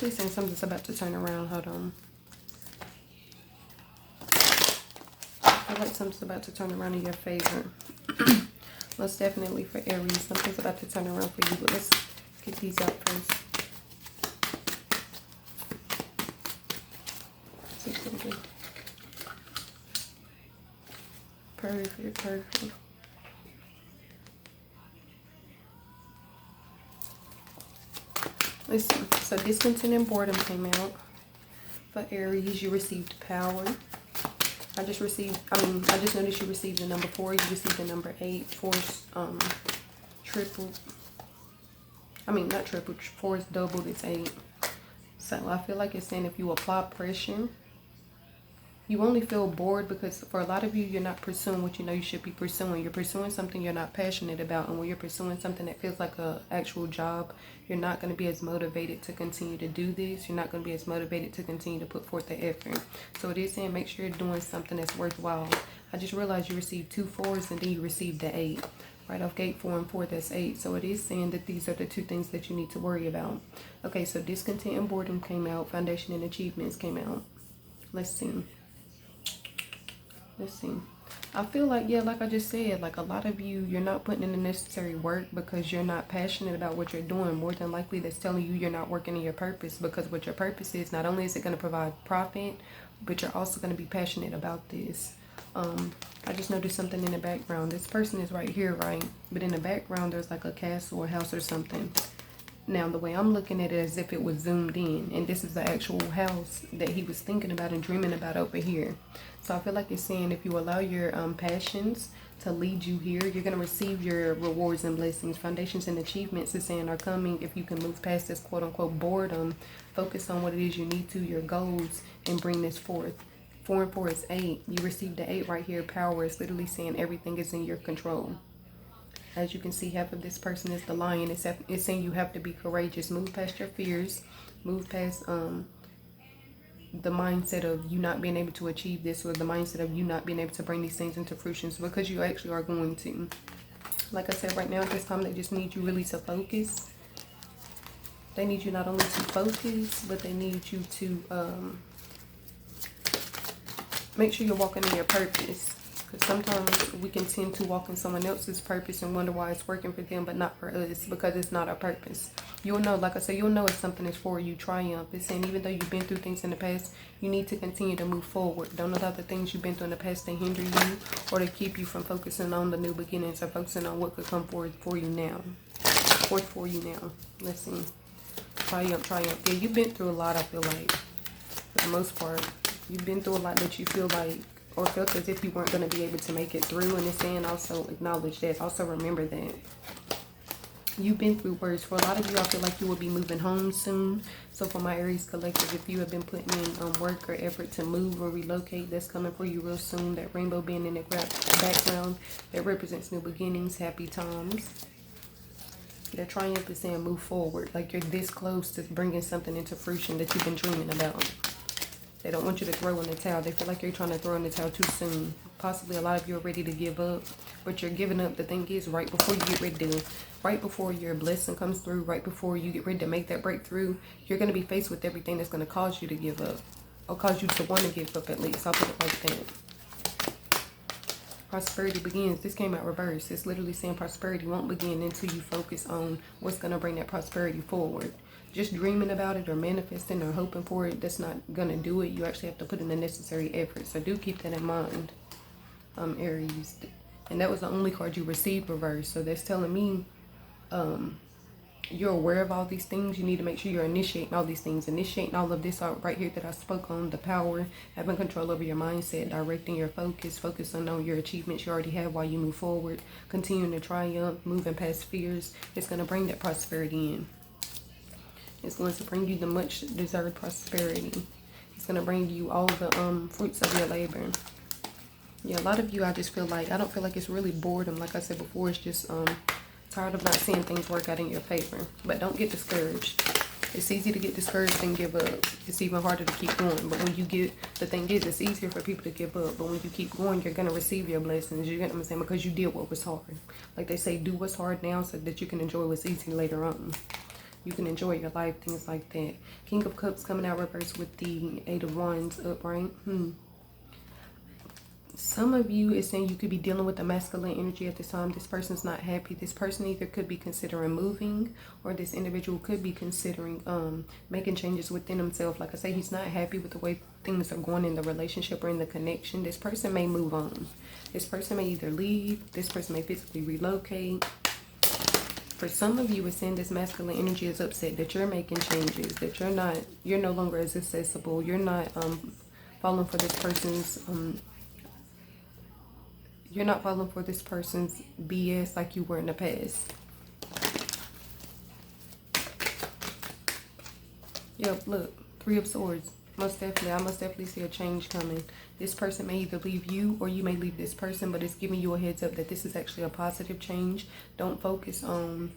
actually saying something's about to turn around. Hold on. I feel like something's about to turn around in your favor. Most definitely for Aries. Something's about to turn around for you. But let's get these out first. Perfect, perfect. Listen, so discontent and boredom came out. For Aries, you received power. I just noticed you received the number 4. You received the number 8. 4 is tripled. I mean, not tripled. 4 is doubled. It's 8. So I feel like it's saying if you apply pressure, you only feel bored because for a lot of you, you're not pursuing what you know you should be pursuing. You're pursuing something you're not passionate about. And when you're pursuing something that feels like an actual job, you're not going to be as motivated to continue to do this. You're not going to be as motivated to continue to put forth the effort. So it is saying make sure you're doing something that's worthwhile. I just realized you received 2 4s and then you received the 8. Right off gate, 4 and 4, that's 8. So it is saying that these are the 2 things that you need to worry about. Okay, so discontent and boredom came out. Foundation and achievements came out. Let's see. Let's see. I feel like, yeah, like I just said, like a lot of you, you're not putting in the necessary work because you're not passionate about what you're doing. More than likely, that's telling you you're not working in your purpose, because what your purpose is, not only is it going to provide profit, but you're also going to be passionate about this. I just noticed something in the background. This person is right here, right? But in the background, there's like a castle or house or something. Now, the way I'm looking at it is as if it was zoomed in, and this is the actual house that he was thinking about and dreaming about over here. So I feel like it's saying if you allow your passions to lead you here, you're going to receive your rewards and blessings. Foundations and achievements is saying are coming if you can move past this quote-unquote boredom, focus on what it is you need to, your goals, and bring this forth. 4 and 4 is 8. You received the 8 right here. Power is literally saying everything is in your control. As you can see, half of this person is the lion. It's saying you have to be courageous. Move past your fears. Move past the mindset of you not being able to achieve this, or the mindset of you not being able to bring these things into fruition, because you actually are going to. Like I said, right now at this time, they just need you really to focus. They need you not only to focus, but they need you to make sure you're walking in your purpose. Because sometimes we can tend to walk in someone else's purpose and wonder why it's working for them but not for us, because it's not our purpose. You'll know, like I said, you'll know if something is for you. Triumph. It's saying even though you've been through things in the past, you need to continue to move forward. Don't allow the things you've been through in the past to hinder you or to keep you from focusing on the new beginnings or focusing on what could come forward for you now. Forth for you now. Let's see. Triumph, triumph. Yeah, you've been through a lot, I feel like. For the most part. You've been through a lot that you feel like or felt as if you weren't going to be able to make it through. And it's saying also acknowledge that. Also remember that. You've been through worse. For a lot of you, I feel like you will be moving home soon. So for my Aries collective, if you have been putting in work or effort to move or relocate, that's coming for you real soon. That rainbow being in the background, that represents new beginnings, happy times. That triumph is saying move forward. Like you're this close to bringing something into fruition that you've been dreaming about. They don't want you to throw in the towel. They feel like you're trying to throw in the towel too soon. Possibly a lot of you are ready to give up, but you're giving up. The thing is, right before you get ready to, right before your blessing comes through, right before you get ready to make that breakthrough, you're going to be faced with everything that's going to cause you to give up, or cause you to want to give up at least. I'll put it like that. Prosperity begins. This came out reverse. It's literally saying prosperity won't begin until you focus on what's going to bring that prosperity forward. Just dreaming about it or manifesting or hoping for it, that's not going to do it. You actually have to put in the necessary effort. So do keep that in mind, Aries. And that was the only card you received reverse. So that's telling me you're aware of all these things. You need to make sure you're initiating all these things. Initiating all of this out right here that I spoke on. The power, having control over your mindset, directing your focus, focusing on your achievements you already have while you move forward. Continuing to triumph, moving past fears. It's going to bring that prosperity in. It's going to bring you the much deserved prosperity. It's going to bring you all the fruits of your labor. Yeah, a lot of you, I just feel like, I don't feel like it's really boredom. Like I said before, it's just tired of not seeing things work out in your favor. But don't get discouraged. It's easy to get discouraged and give up. It's even harder to keep going. But when you get, the thing is, it's easier for people to give up. But when you keep going, you're going to receive your blessings. You get what I'm saying? Because you did what was hard. Like they say, do what's hard now so that you can enjoy what's easy later on. You can enjoy your life, things like that. King of Cups coming out reversed with the 8 of Wands upright. Some of you is saying you could be dealing with a masculine energy at this time. This person's not happy. This person either could be considering moving, or this individual could be considering making changes within himself. Like I say, he's not happy with the way things are going in the relationship or in the connection. This person may move on. This person may either leave. This person may physically relocate. For some of you, it's saying this masculine energy is upset that you're making changes, that you're no longer as accessible. You're not falling for this person's you're not falling for this person's BS like you were in the past. Yep, look, 3 of Swords. Most definitely, I most definitely see a change coming. This person may either leave you or you may leave this person, but it's giving you a heads up that this is actually a positive change. Don't focus on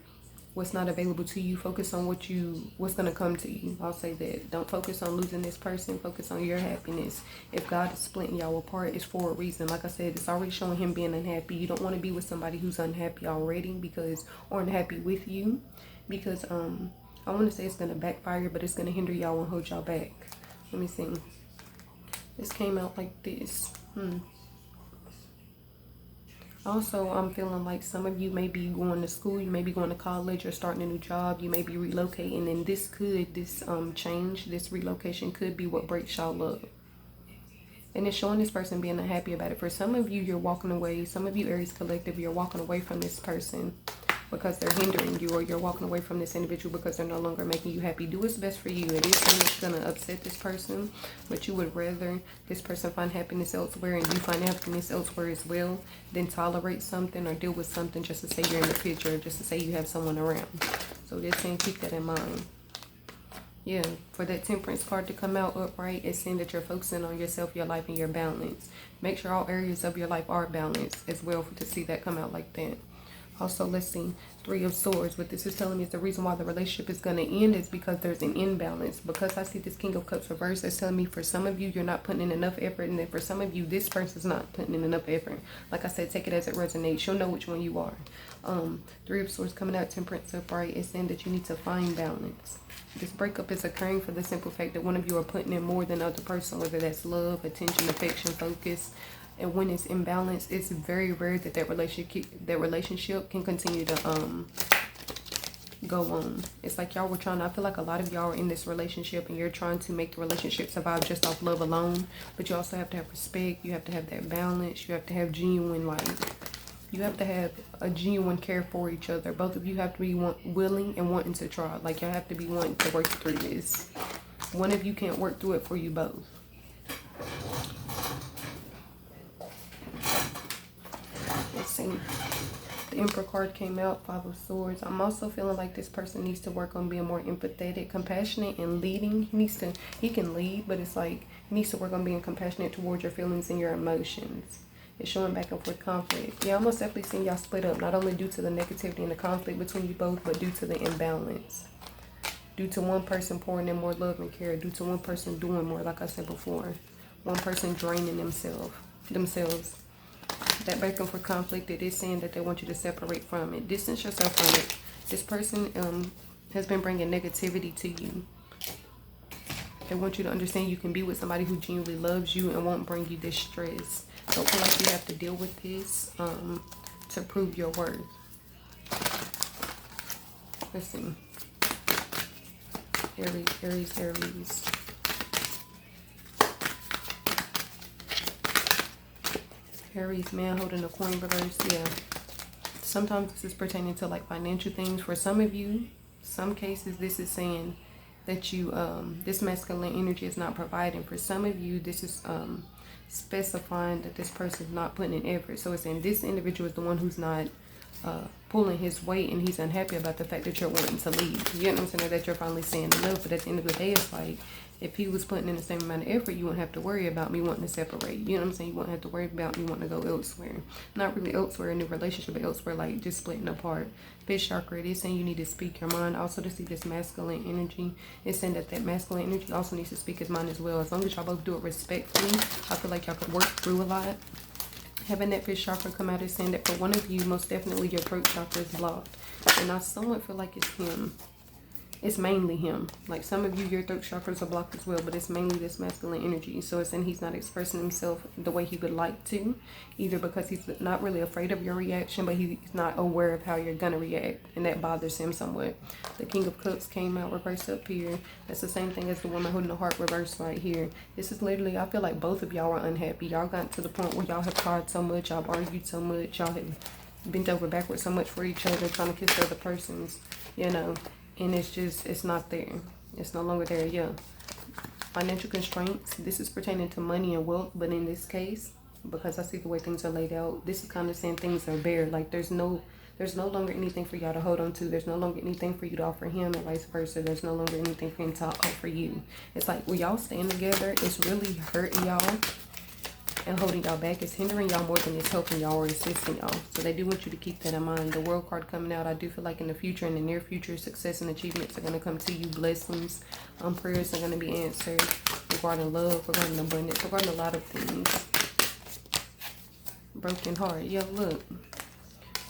what's not available to you. Focus on what's going to come to you. I'll say that. Don't focus on losing this person. Focus on your happiness. If God is splitting y'all apart, it's for a reason. Like I said, it's already showing him being unhappy. You don't want to be with somebody who's unhappy already, or unhappy with you, because I want to say it's going to backfire, but it's going to hinder y'all and hold y'all back. Let me see. This came out like this. Also, I'm feeling like some of you may be going to school, you may be going to college or starting a new job, you may be relocating, and this change, this relocation could be what breaks y'all up. And it's showing this person being unhappy about it. For some of you, you're walking away. Some of you, Aries Collective, you're walking away from this person because they're hindering you, or you're walking away from this individual because they're no longer making you happy. Do what's best for you. It is something that's going to upset this person, but you would rather this person find happiness elsewhere and you find happiness elsewhere as well than tolerate something or deal with something just to say you're in the picture, or just to say you have someone around. So this saying, keep that in mind. Yeah, for that Temperance card to come out upright, it's saying that you're focusing on yourself, your life, and your balance. Make sure all areas of your life are balanced as well to see that come out like that. Also, let's see, 3 of Swords. What this is telling me is the reason why the relationship is going to end is because there's an imbalance. Because I see this King of Cups reversed, it's telling me for some of you, you're not putting in enough effort. And then for some of you, this person's not putting in enough effort. Like I said, take it as it resonates. You'll know which one you are. 3 of Swords coming out, Temperance upright. It's saying that you need to find balance. This breakup is occurring for the simple fact that one of you are putting in more than the other person, whether that's love, attention, affection, focus. And when it's imbalanced, it's very rare that that relationship can continue to go on. It's like y'all were trying, I feel like a lot of y'all are in this relationship and you're trying to make the relationship survive just off love alone. But you also have to have respect. You have to have that balance. You have to have genuine, you have to have a genuine care for each other. Both of you have to be willing and wanting to try. Like, y'all have to be wanting to work through this. One of you can't work through it for you both. Let's see. The Emperor card came out, 5 of Swords. I'm also feeling like this person needs to work on being more empathetic, compassionate, and leading. He can lead, but it's like he needs to work on being compassionate towards your feelings and your emotions. It's showing back and forth conflict. Yeah, I'm most definitely seeing y'all split up, not only due to the negativity and the conflict between you both, but due to the imbalance. Due to one person pouring in more love and care, due to one person doing more, like I said before. One person draining themselves. That back and forth conflict, it is saying that they want you to separate from it. Distance yourself from it. This person has been bringing negativity to you. They want you to understand you can be with somebody who genuinely loves you and won't bring you this stress. Don't feel like you have to deal with this to prove your worth. Let's see. Aries. Aries, man holding a coin reverse. Yeah. Sometimes this is pertaining to like financial things. For some of you, some cases, this is saying that you, this masculine energy is not providing. For some of you, this is specifying that this person is not putting in effort. So it's saying this individual is the one who's not pulling his weight, and he's unhappy about the fact that you're wanting to leave. You know what I'm saying? Or that you're finally saying enough. But at the end of the day, it's like, if he was putting in the same amount of effort, you wouldn't have to worry about me wanting to separate. You know what I'm saying? You wouldn't have to worry about me wanting to go elsewhere. Not really elsewhere in a relationship, but elsewhere, like just splitting apart. Fifth chakra, it is saying you need to speak your mind. Also, to see this masculine energy, it's saying that masculine energy also needs to speak his mind as well. As long as y'all both do it respectfully, I feel like y'all could work through a lot. Having that fifth chakra come out is saying that for one of you, most definitely your throat chakra is blocked. And I somewhat feel like it's him. It's mainly him. Like some of you, your throat chakras are blocked as well, but it's mainly this masculine energy. So it's saying he's not expressing himself the way he would like to, either because he's not really afraid of your reaction, but he's not aware of how you're gonna react, and that bothers him somewhat. The King of Cups came out reversed up here. That's the same thing as the woman holding the heart reversed right here. This is literally, I feel like both of y'all are unhappy. Y'all got to the point where y'all have cried so much, y'all argued so much, y'all have bent over backwards so much for each other, trying to kiss the other person's, you know. And it's just, it's not there. It's no longer there. Yeah. Financial constraints. This is pertaining to money and wealth. But in this case, because I see the way things are laid out, this is kind of saying things are bare. Like there's no longer anything for y'all to hold on to. There's no longer anything for you to offer him, and vice versa. There's no longer anything for him to offer you. It's like when y'all stand together, it's really hurting y'all and holding y'all back. Is hindering y'all more than it's helping y'all or assisting y'all. So they do want you to keep that in mind. The World card coming out, I do feel like in the future, in the near future, success and achievements are going to come to you. Blessings, prayers are going to be answered regarding love, regarding abundance, regarding a lot of things. Broken heart. Yeah, look.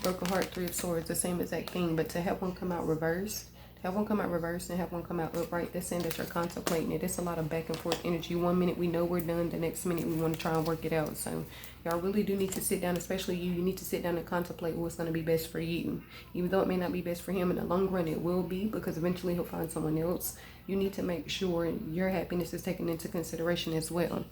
Broken heart, 3 of swords, the same exact thing. But to have one come out reversed, have one come out reversed and have one come out upright, that's saying that you're contemplating it. It's a lot of back and forth energy. One minute we know we're done, the next minute we want to try and work it out. So y'all really do need to sit down, especially you need to sit down and contemplate what's going to be best for you. Even though it may not be best for him in the long run, it will be, because eventually he'll find someone else. You need to make sure your happiness is taken into consideration as well.